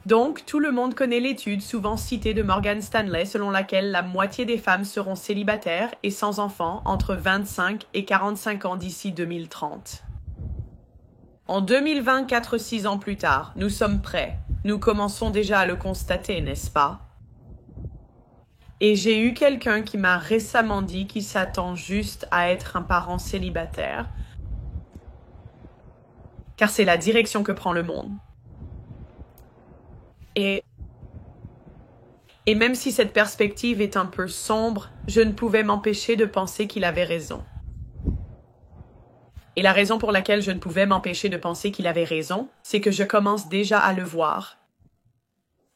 Donc, tout le monde connaît l'étude souvent citée de Morgan Stanley selon laquelle la moitié des femmes seront célibataires et sans enfants entre 25 et 45 ans d'ici 2030. En 2024, 6 ans plus tard, nous sommes prêts. Nous commençons déjà à le constater, n'est-ce pas? Et j'ai eu quelqu'un qui m'a récemment dit qu'il s'attend juste à être un parent célibataire, car c'est la direction que prend le monde. Et même si cette perspective est un peu sombre, je ne pouvais m'empêcher de penser qu'il avait raison. Et la raison pour laquelle je ne pouvais m'empêcher de penser qu'il avait raison, c'est que je commence déjà à le voir.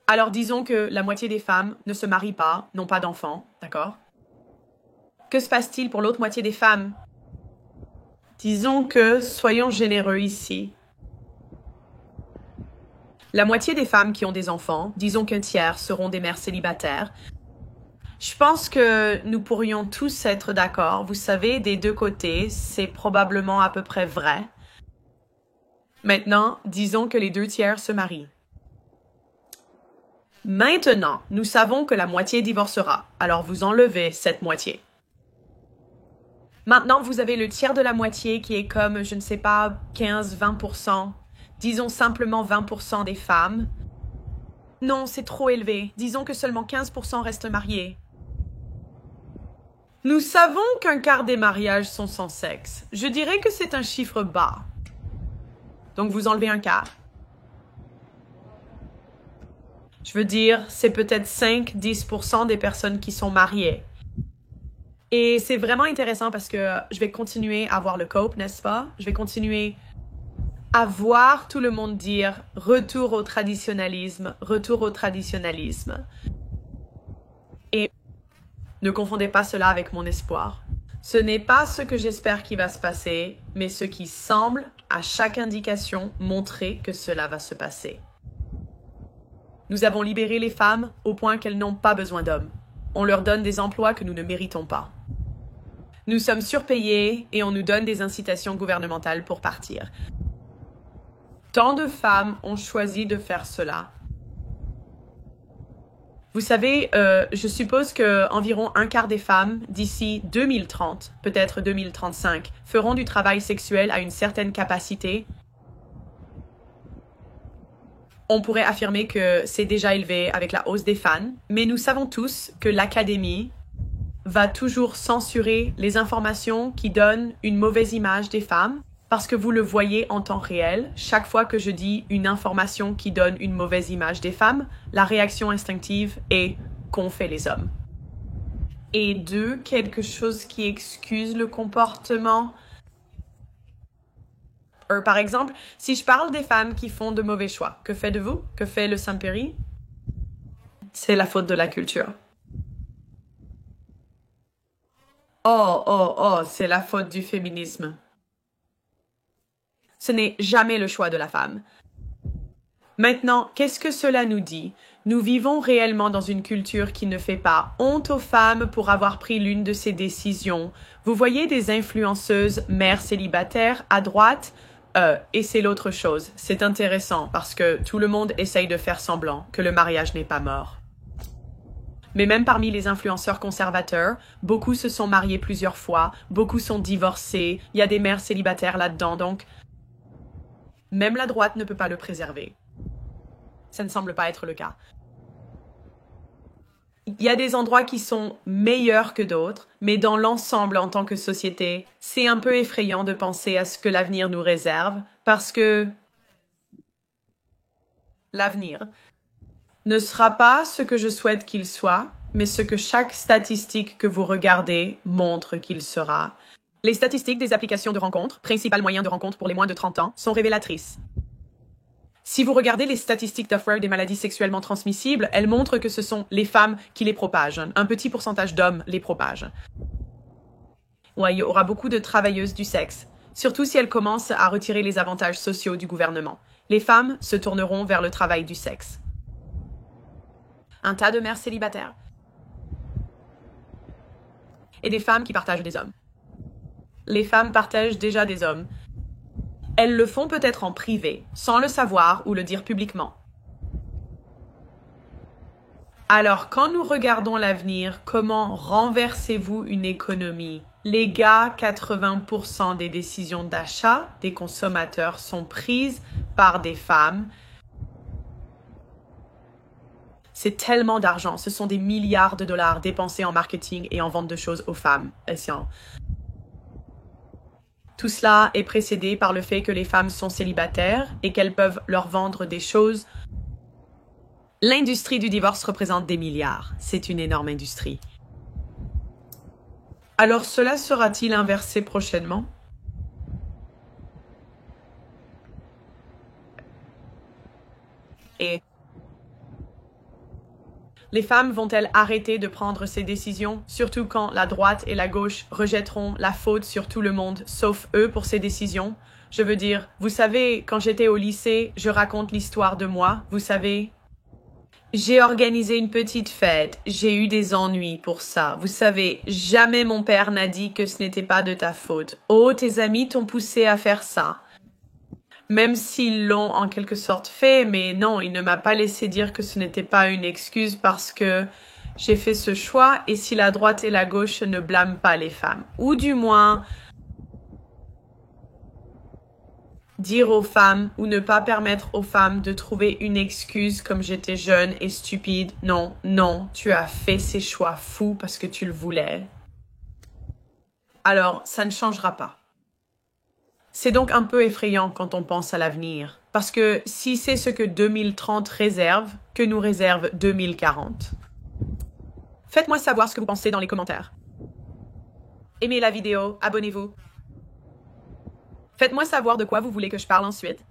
Alors disons que la moitié des femmes ne se marient pas, n'ont pas d'enfants, d'accord? Que se passe-t-il pour l'autre moitié des femmes? Disons que, soyons généreux ici. La moitié des femmes qui ont des enfants, disons qu'un tiers, seront des mères célibataires. Je pense que nous pourrions tous être d'accord. Vous savez, des deux côtés, c'est probablement à peu près vrai. Maintenant, disons que les 2 tiers se marient. Maintenant, nous savons que la moitié divorcera. Alors vous enlevez cette moitié. Maintenant, vous avez le tiers de la moitié qui est comme, je ne sais pas, 15-20%. Disons simplement 20% des femmes. Non, c'est trop élevé. Disons que seulement 15% restent mariés. Nous savons qu'un quart des mariages sont sans sexe. Je dirais que c'est un chiffre bas. Donc vous enlevez un quart. Je veux dire, c'est peut-être 5-10% des personnes qui sont mariées. Et c'est vraiment intéressant parce que je vais continuer à voir le COPE, n'est-ce pas? Je vais continuer à voir tout le monde dire « retour au traditionnalisme, retour au traditionnalisme ». Et ne confondez pas cela avec mon espoir. Ce n'est pas ce que j'espère qui va se passer, mais ce qui semble, à chaque indication, montrer que cela va se passer. Nous avons libéré les femmes au point qu'elles n'ont pas besoin d'hommes. On leur donne des emplois que nous ne méritons pas. Nous sommes surpayés et on nous donne des incitations gouvernementales pour partir. Tant de femmes ont choisi de faire cela. Vous savez, je suppose que environ un quart des femmes, d'ici 2030, peut-être 2035, feront du travail sexuel à une certaine capacité. On pourrait affirmer que c'est déjà élevé avec la hausse des fans, mais nous savons tous que l'Académie va toujours censurer les informations qui donnent une mauvaise image des femmes, parce que vous le voyez en temps réel, chaque fois que je dis une information qui donne une mauvaise image des femmes, la réaction instinctive est qu'ont fait les hommes. Et deux, quelque chose qui excuse le comportement. Par exemple, si je parle des femmes qui font de mauvais choix, que faites-vous? Que fait le Saint-Péry? C'est la faute de la culture. Oh, c'est la faute du féminisme. Ce n'est jamais le choix de la femme. Maintenant, qu'est-ce que cela nous dit? Nous vivons réellement dans une culture qui ne fait pas honte aux femmes pour avoir pris l'une de ces décisions. Vous voyez des influenceuses mères célibataires à droite? Et c'est l'autre chose. C'est intéressant parce que tout le monde essaye de faire semblant que le mariage n'est pas mort. Mais même parmi les influenceurs conservateurs, beaucoup se sont mariés plusieurs fois, beaucoup sont divorcés, il y a des mères célibataires là-dedans, donc même la droite ne peut pas le préserver. Ça ne semble pas être le cas. Il y a des endroits qui sont meilleurs que d'autres, mais dans l'ensemble, en tant que société, c'est un peu effrayant de penser à ce que l'avenir nous réserve, parce que l'avenir ne sera pas ce que je souhaite qu'il soit, mais ce que chaque statistique que vous regardez montre qu'il sera. Les statistiques des applications de rencontres, principal moyen de rencontre pour les moins de 30 ans, sont révélatrices. Si vous regardez les statistiques d'offres des maladies sexuellement transmissibles, elles montrent que ce sont les femmes qui les propagent. Un petit pourcentage d'hommes les propagent. Ouais, il y aura beaucoup de travailleuses du sexe, surtout si elles commencent à retirer les avantages sociaux du gouvernement. Les femmes se tourneront vers le travail du sexe. Un tas de mères célibataires. Et des femmes qui partagent des hommes. Les femmes partagent déjà des hommes. Elles le font peut-être en privé, sans le savoir ou le dire publiquement. Alors, quand nous regardons l'avenir, comment renversez-vous une économie? Les gars, 80% des décisions d'achat des consommateurs sont prises par des femmes. C'est tellement d'argent, ce sont des milliards de dollars dépensés en marketing et en vente de choses aux femmes. Tout cela est précédé par le fait que les femmes sont célibataires et qu'elles peuvent leur vendre des choses. L'industrie du divorce représente des milliards. C'est une énorme industrie. Alors cela sera-t-il inversé prochainement? Et les femmes vont-elles arrêter de prendre ces décisions, surtout quand la droite et la gauche rejetteront la faute sur tout le monde, sauf eux pour ces décisions? Je veux dire, vous savez, quand j'étais au lycée, je raconte l'histoire de moi, vous savez. J'ai organisé une petite fête, j'ai eu des ennuis pour ça. Vous savez, jamais mon père n'a dit que ce n'était pas de ta faute. Oh, tes amis t'ont poussé à faire ça. Même s'ils l'ont en quelque sorte fait, mais non, il ne m'a pas laissé dire que ce n'était pas une excuse parce que j'ai fait ce choix et si la droite et la gauche ne blâment pas les femmes. Ou du moins, dire aux femmes ou ne pas permettre aux femmes de trouver une excuse comme j'étais jeune et stupide. Non, non, tu as fait ces choix fous parce que tu le voulais. Alors, ça ne changera pas. C'est donc un peu effrayant quand on pense à l'avenir, parce que si c'est ce que 2030 réserve, que nous réserve 2040? Faites-moi savoir ce que vous pensez dans les commentaires. Aimez la vidéo, abonnez-vous. Faites-moi savoir de quoi vous voulez que je parle ensuite.